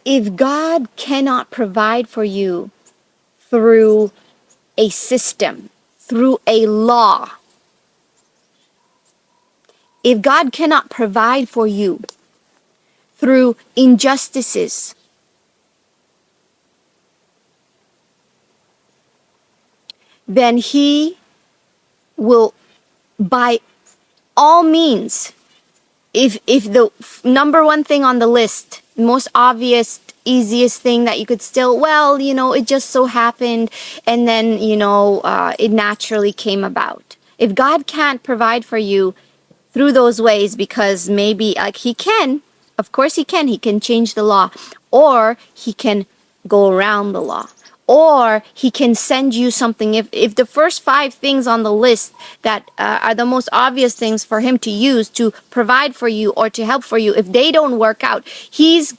if God cannot provide for you through a system, through a law, if God cannot provide for you through injustices, then He will, by all means, if the number one thing on the list, most obvious, easiest thing that you could still, well, it just so happened, and then, it naturally came about. If God can't provide for you through those ways, because maybe, like, He can, of course He can change the law, or He can go around the law, or He can send you something. If the first 5 things on the list that are the most obvious things for Him to use to provide for you or to help for you, if they don't work out, He's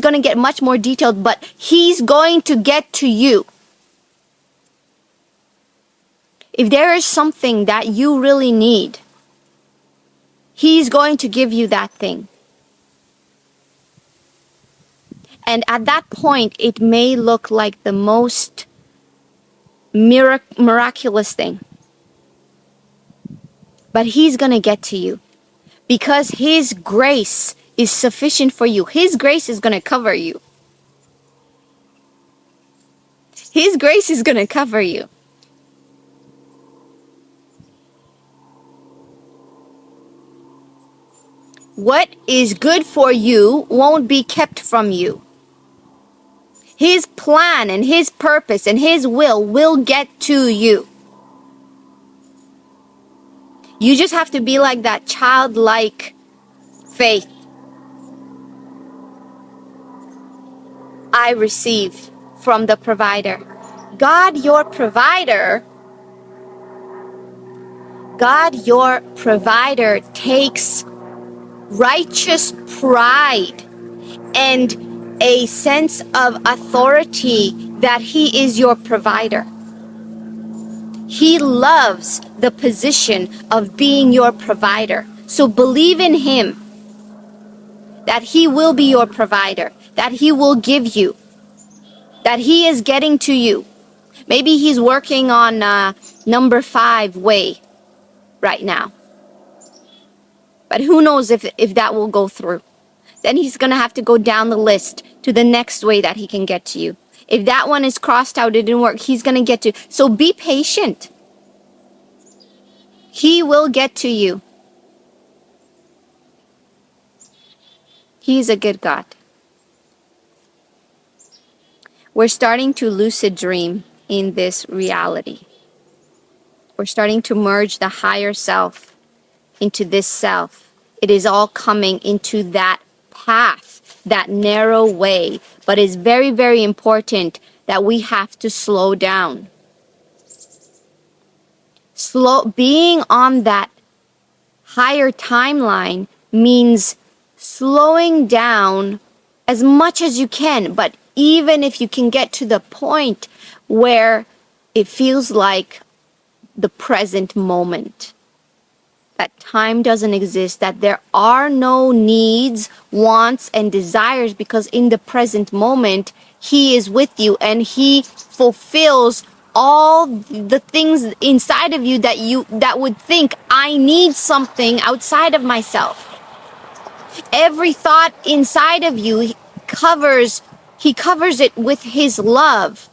going to get much more detailed, but He's going to get to you. If there is something that you really need, He's going to give you that thing. And at that point, it may look like the most miraculous thing. But He's going to get to you. Because His grace is sufficient for you. His grace is going to cover you. His grace is going to cover you. What is good for you won't be kept from you. His plan and His purpose and His will get to you. You just have to be like that childlike faith. I receive from the provider. God, your provider, takes righteous pride and a sense of authority that He is your provider. He loves the position of being your provider. So believe in Him that He will be your provider, that He will give you, that He is getting to you. Maybe He's working on number 5 way right now. But who knows if that will go through. Then He's going to have to go down the list to the next way that He can get to you. If that one is crossed out, it didn't work, He's going to get to you. So be patient. He will get to you. He's a good God. We're starting to lucid dream in this reality. We're starting to merge the higher self into this self. It is all coming into that path, that narrow way. But it's very, very important that we have to slow down. Being on that higher timeline means slowing down as much as you can. But even if you can get to the point where it feels like the present moment, that time doesn't exist, that there are no needs, wants, and desires, because in the present moment, He is with you and He fulfills all the things inside of you that would think, I need something outside of myself. Every thought inside of you, He covers it with His love.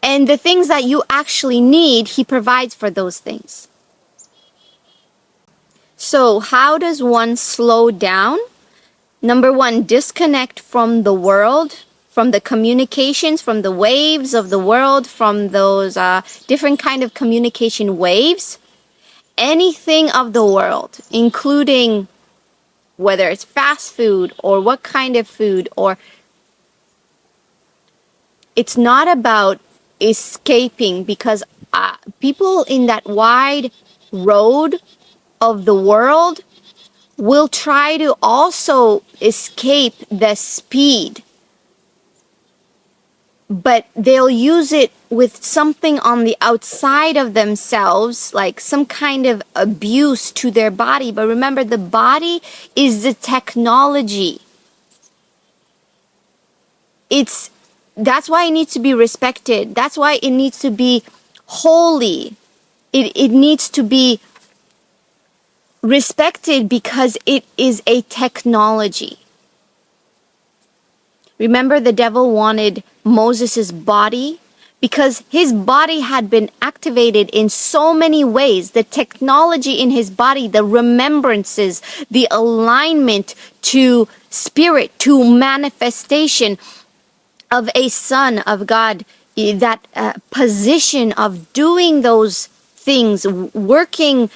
And the things that you actually need, He provides for those things. So how does one slow down? Number 1, disconnect from the world, from the communications, from the waves of the world, from those different kind of communication waves. Anything of the world, including whether it's fast food or what kind of food, or it's not about escaping, because people in that wide road of the world will try to also escape the speed, but they'll use it with something on the outside of themselves, like some kind of abuse to their body. But remember, the body is the technology. that's why it needs to be respected. That's why it needs to be holy. It needs to be respected because it is a technology. Remember, the devil wanted Moses' body because his body had been activated in so many ways. The technology in his body, the remembrances, the alignment to spirit, to manifestation of a son of God, that position of doing those things, working,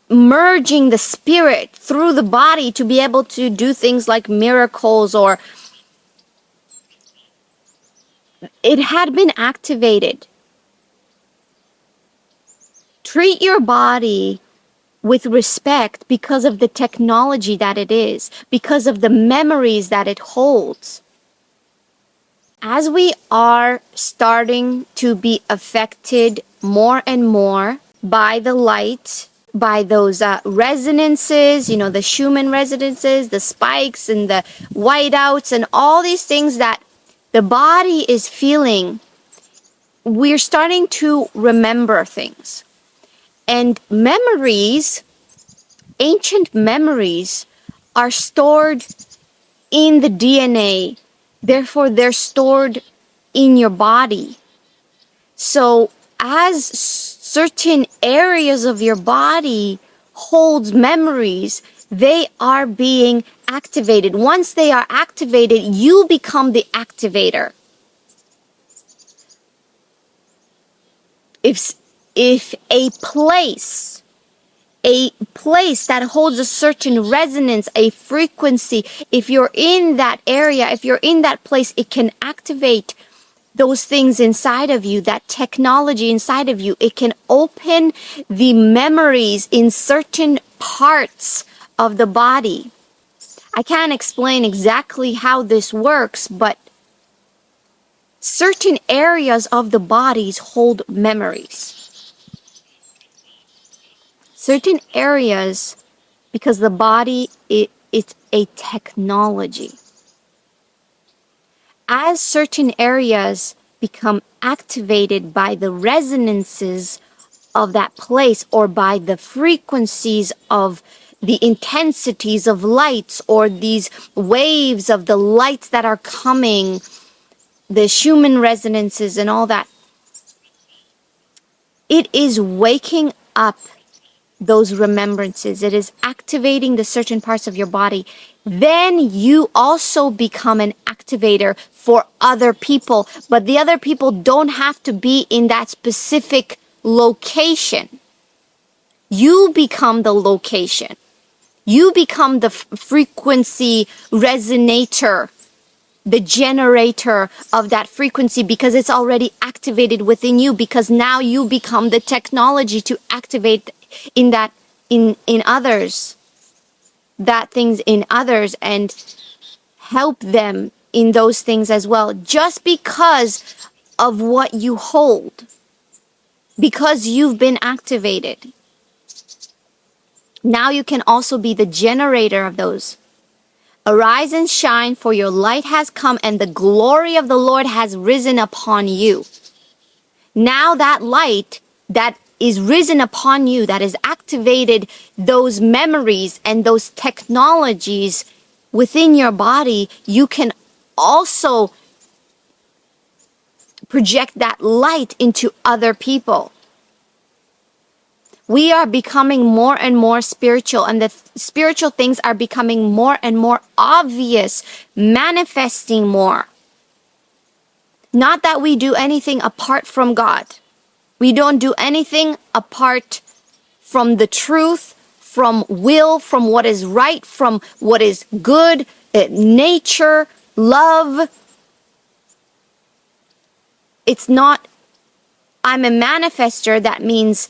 merging the spirit through the body to be able to do things like miracles, or it had been activated. Treat your body with respect because of the technology that it is, because of the memories that it holds. As we are starting to be affected more and more by the light, by those resonances, the Schumann resonances, the spikes and the whiteouts and all these things that the body is feeling, we're starting to remember things. And memories, ancient memories, are stored in the DNA. Therefore, they're stored in your body. So as certain areas of your body holds memories, they are being activated. Once they are activated, you become the activator. If a place that holds a certain resonance, a frequency, if you're in that area, if you're in that place, it can activate those things inside of you, that technology inside of you. It can open the memories in certain parts of the body. I can't explain exactly how this works, but certain areas of the bodies hold memories. Certain areas, because the body, it's a technology. As certain areas become activated by the resonances of that place, or by the frequencies of the intensities of lights, or these waves of the lights that are coming, the Schumann resonances and all that, it is waking up those remembrances. It is activating the certain parts of your body. Then you also become an activator for other people, but the other people don't have to be in that specific location. You become the location. You become the frequency resonator, the generator of that frequency, because it's already activated within you, because now you become the technology to activate in that, in others, that things in others, and help them in those things as well, just because of what you hold, because you've been activated. Now you can also be the generator of those. Arise and shine, for your light has come, and the glory of the Lord has risen upon you. Now that light that is risen upon you, that has activated those memories and those technologies within your body, you can also project that light into other people. We are becoming more and more spiritual, and the spiritual things are becoming more and more obvious, manifesting more. Not that we do anything apart from God. We don't do anything apart from the truth, from will, from what is right, from what is good, nature, love. It's not, I'm a manifester, that means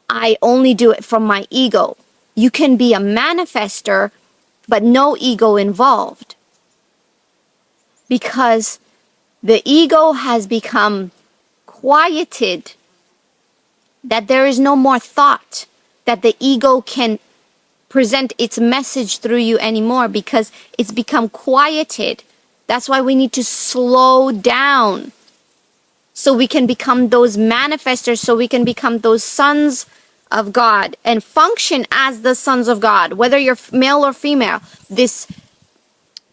I only do it from my ego. You can be a manifester, but no ego involved. Because the ego has become quieted, that there is no more thought, that the ego can present its message through you anymore, because it's become quieted. That's why we need to slow down so we can become those manifestors, so we can become those sons of God and function as the sons of God, whether you're male or female. This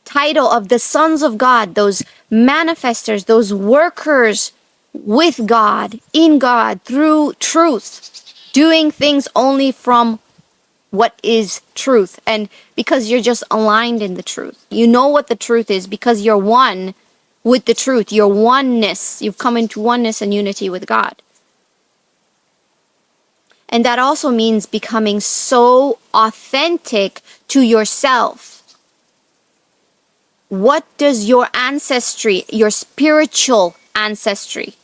title of the sons of God, those manifestors, those workers with God, in God, through truth, doing things only from what is truth. And because you're just aligned in the truth, you know what the truth is because you're one with the truth. Your oneness, you've come into oneness and unity with God. And that also means becoming so authentic to yourself. What does your ancestry, your spiritual ancestry?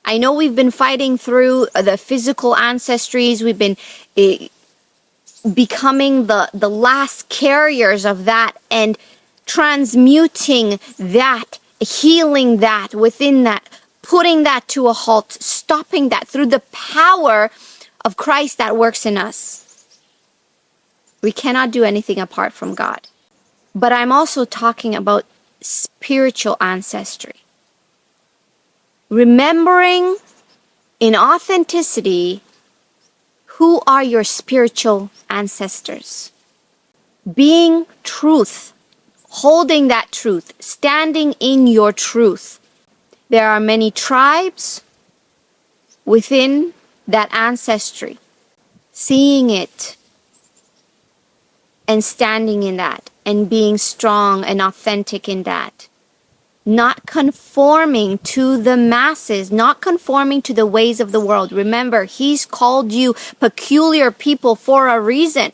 I know we've been fighting through the physical ancestries. We've been becoming the last carriers of that and transmuting that, healing that within that, putting that to a halt, stopping that through the power of Christ that works in us. We cannot do anything apart from God. But I'm also talking about spiritual ancestry. Remembering in authenticity who are your spiritual ancestors. Being truth, holding that truth, standing in your truth. There are many tribes within that ancestry. Seeing it and standing in that and being strong and authentic in that. Not conforming to the masses, not conforming to the ways of the world. Remember, He's called you peculiar people for a reason.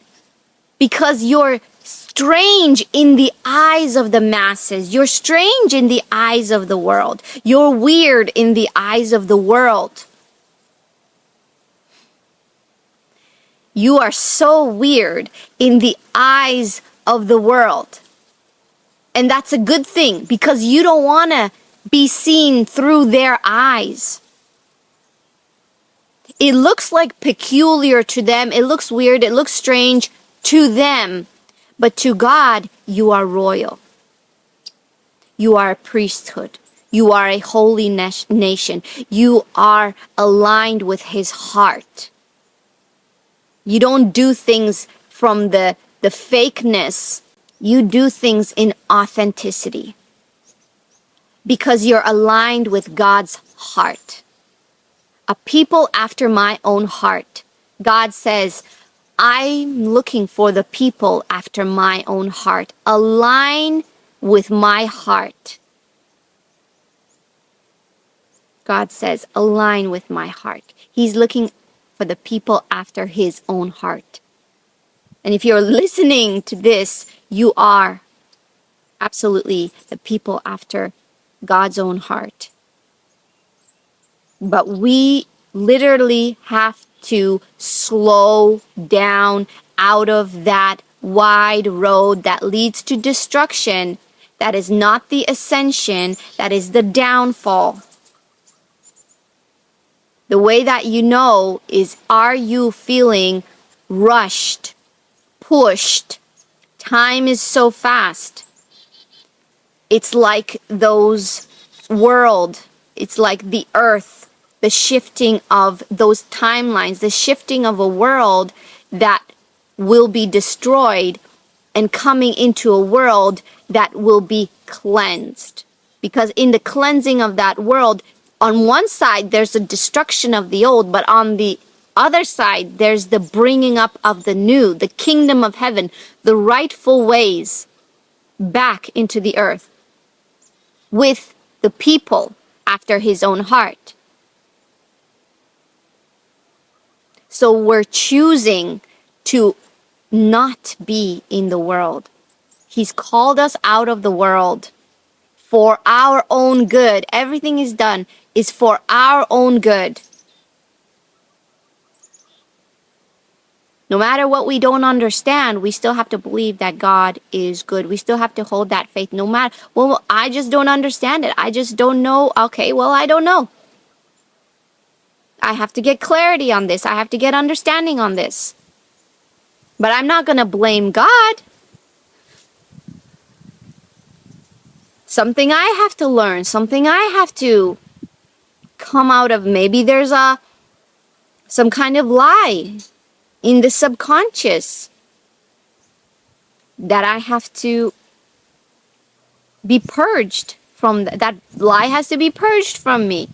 Because you're strange in the eyes of the masses. You're strange in the eyes of the world. You're weird in the eyes of the world. You are so weird in the eyes of the world. And that's a good thing because you don't want to be seen through their eyes. It looks like peculiar to them. It looks weird. It looks strange to them. But to God, you are royal. You are a priesthood. You are a holy nation. You are aligned with His heart. You don't do things from the fakeness. You do things in authenticity. Because you're aligned with God's heart. A people after my own heart. God says, I'm looking for the people after my own heart. Align with my heart. God says, align with my heart. He's looking for the people after His own heart. And if you're listening to this, you are absolutely the people after God's own heart. But we literally have to slow down out of that wide road that leads to destruction. That is not the ascension, that is the downfall. The way that you know is, are you feeling rushed, pushed? Time is so fast. It's like those world, it's like the earth, the shifting of those timelines, the shifting of a world that will be destroyed and coming into a world that will be cleansed. Because in the cleansing of that world, on one side, there's a destruction of the old, but on the other side, there's the bringing up of the new, the kingdom of heaven, the rightful ways back into the earth with the people after His own heart. So we're choosing to not be in the world. He's called us out of the world for our own good. Everything is done is for our own good. No matter what we don't understand, we still have to believe that God is good. We still have to hold that faith no matter, well, I just don't understand it. I just don't know. Okay, well, I don't know. I have to get clarity on this. I have to get understanding on this. But I'm not going to blame God. something I have to learn, something I have to come out of. Maybe there's some kind of lie in the subconscious that I have to be purged from. That lie has to be purged from me.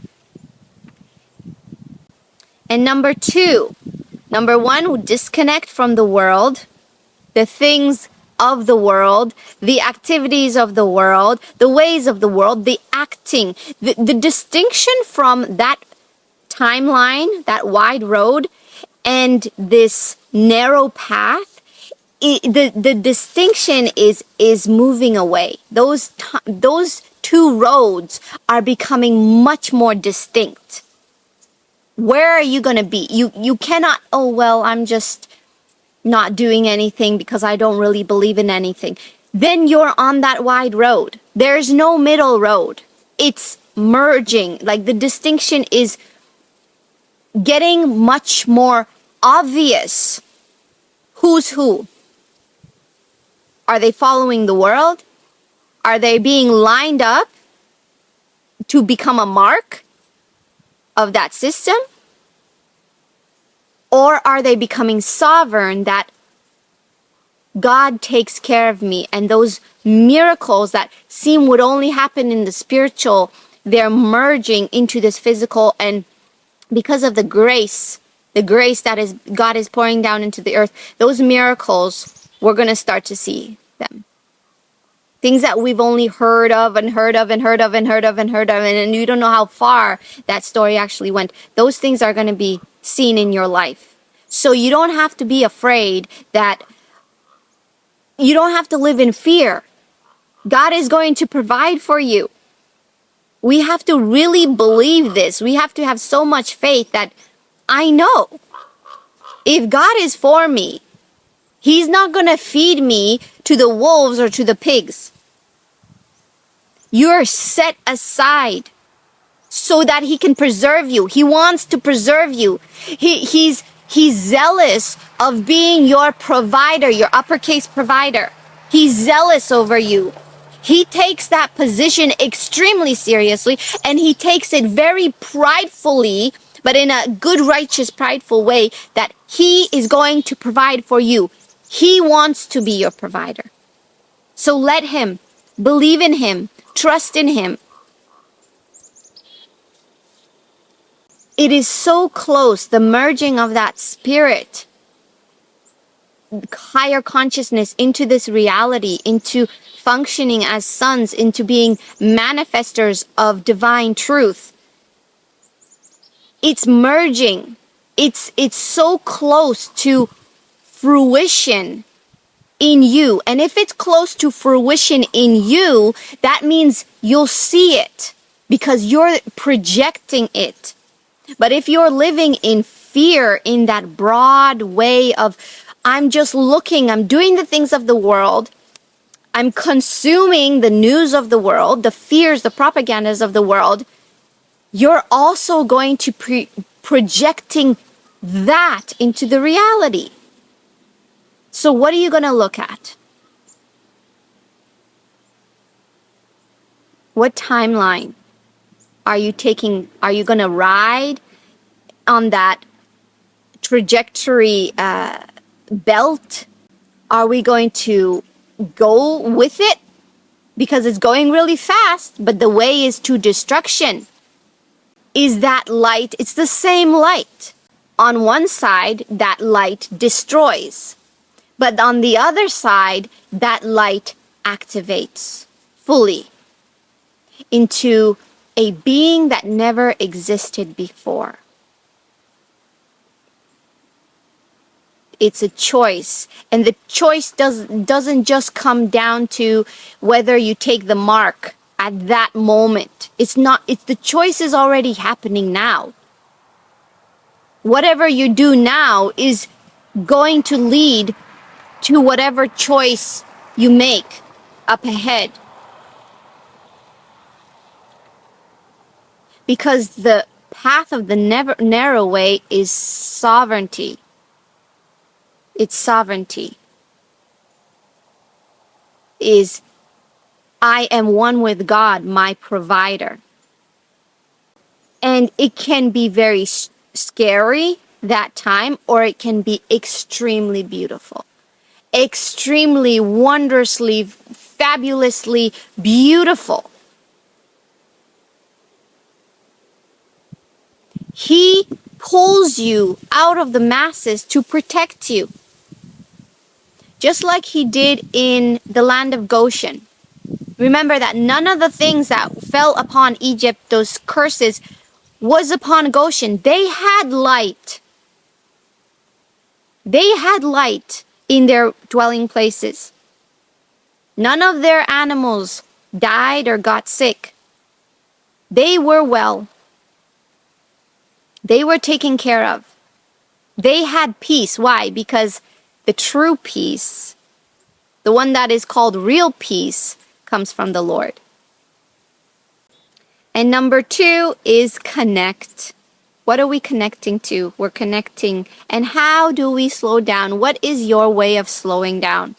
And number one, disconnect from the world, the things of the world, the activities of the world, the ways of the world, the acting, the distinction from that timeline, that wide road, and this narrow path. The distinction is moving away. Those two roads are becoming much more distinct. Where are you going to be? You cannot, oh, well, I'm just not doing anything because I don't really believe in anything. Then you're on that wide road. There's no middle road. It's merging. Like, the distinction is getting much more obvious. Who's who? Are they following the world? Are they being lined up to become a mark of that system? Or are they becoming sovereign, that God takes care of me, and those miracles that seem would only happen in the spiritual, they're merging into this physical, and because of the grace that is God is pouring down into the earth, those miracles, we're going to start to see them. Things that we've only heard of and heard of, and you don't know how far that story actually went. Those things are going to be seen in your life. So you don't have to be afraid, that you don't have to live in fear. God is going to provide for you. We have to really believe this. We have to have so much faith that I know if God is for me, He's not going to feed me to the wolves or to the pigs. You're set aside so that He can preserve you. He wants to preserve you. He's zealous of being your provider, your uppercase provider. He's zealous over you. He takes that position extremely seriously, and He takes it very pridefully, but in a good, righteous, prideful way, that He is going to provide for you. He wants to be your provider. So let Him. Believe in Him. Trust in Him. It is so close, the merging of that spirit, higher consciousness into this reality, into functioning as sons, into being manifestors of divine truth. It's merging. It's so close to fruition in you. And if it's close to fruition in you, that means you'll see it because you're projecting it. But if you're living in fear, in that broad way of, I'm just looking, I'm doing the things of the world, I'm consuming the news of the world, the fears, the propagandas of the world, you're also going to projecting that into the reality. So what are you going to look at? What timeline are you taking? Are you going to ride on that trajectory belt? Are we going to go with it? Because it's going really fast, but the way is to destruction. Is that light? It's the same light. On one side, that light destroys. But on the other side, that light activates fully into a being that never existed before. It's a choice. And the choice doesn't just come down to whether you take the mark at that moment. The choice is already happening now. Whatever you do now is going to lead to whatever choice you make up ahead. Because the path of the narrow way is sovereignty. It's sovereignty. I am one with God, my provider. And it can be very scary that time, or it can be extremely beautiful, extremely wondrously, fabulously beautiful. He pulls you out of the masses to protect you, just like he did in the land of Goshen. Remember that none of the things that fell upon Egypt, those curses, was upon Goshen. They had light. They had light in their dwelling places. None of their animals died or got sick. They were well. They were taken care of. They had peace. Why? Because the true peace, the one that is called real peace, comes from the Lord. And number 2 is connect. What are we connecting to? We're connecting. And how do we slow down? What is your way of slowing down?